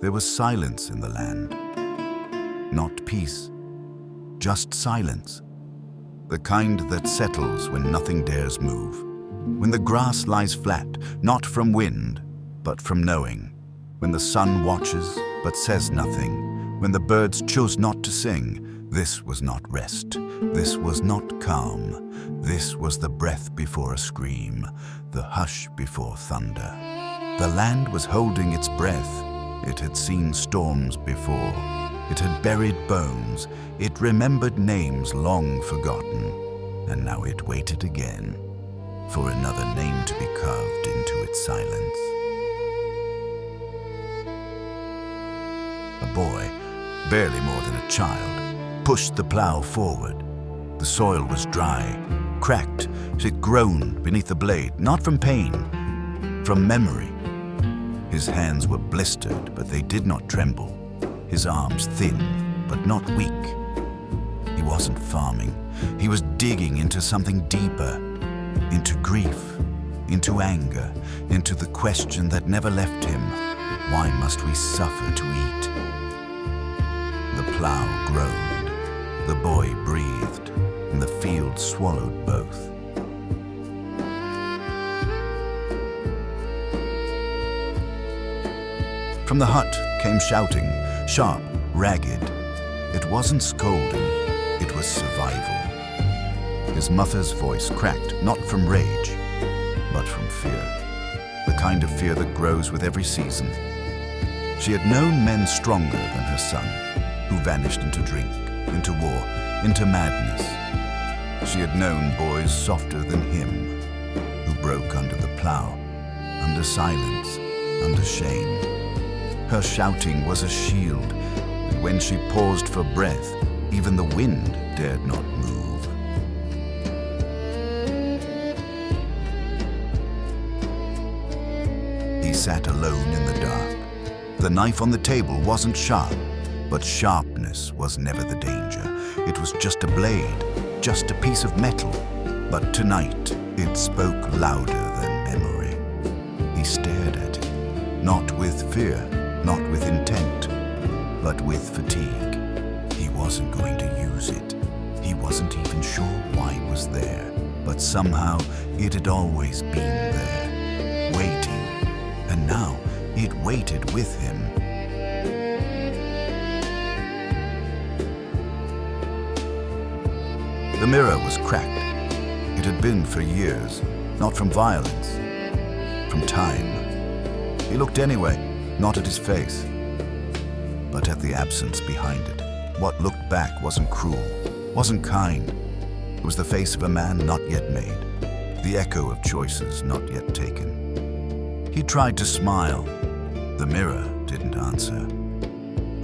There was silence in the land. Not peace, just silence. The kind that settles when nothing dares move. When the grass lies flat, not from wind, but from knowing. When the sun watches, but says nothing. When the birds chose not to sing. This was not rest. This was not calm. This was the breath before a scream, the hush before thunder. The land was holding its breath. It had seen storms before. It had buried bones. It remembered names long forgotten. And now it waited again for another name to be carved into its silence. A boy, barely more than a child, pushed the plow forward. The soil was dry, cracked. It groaned beneath the blade, not from pain, from memory. His hands were blistered, but they did not tremble. His arms thin, but not weak. He wasn't farming. He was digging into something deeper, into grief, into anger, into the question that never left him. Why must we suffer to eat? The plow groaned. The boy breathed, and the field swallowed both. From the hut came shouting, sharp, ragged. It wasn't scolding, it was survival. His mother's voice cracked, not from rage, but from fear. The kind of fear that grows with every season. She had known men stronger than her son, who vanished into drink, into war, into madness. She had known boys softer than him, who broke under the plow, under silence, under shame. Her shouting was a shield, and when she paused for breath, even the wind dared not move. He sat alone in the dark. The knife on the table wasn't sharp, but sharpness was never the danger. It was just a blade, just a piece of metal. But tonight, it spoke louder than memory. He stared at it, not with fear, not with intent, but with fatigue. He wasn't going to use it. He wasn't even sure why it was there. But somehow, it had always been there, waiting. And now, it waited with him. The mirror was cracked. It had been for years, not from violence, from time. He looked anyway, not at his face, but at the absence behind it. What looked back wasn't cruel, wasn't kind. It was the face of a man not yet made, the echo of choices not yet taken. He tried to smile. The mirror didn't answer.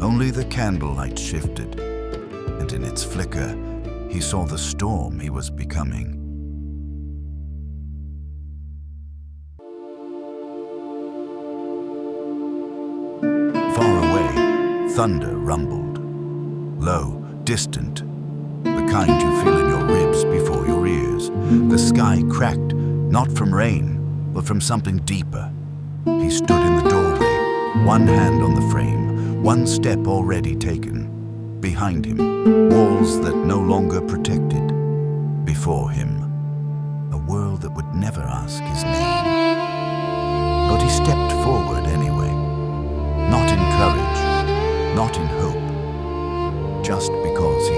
Only the candlelight shifted, and in its flicker, he saw the storm he was becoming. Far away, thunder rumbled. Low, distant, the kind you feel in your ribs before your ears. The sky cracked, not from rain, but from something deeper. He stood in the doorway, one hand on the frame, one step already taken. Behind him, walls that no longer protected. Before him, a world that would never ask his name. But he stepped forward anyway, not in courage, not in hope, just because he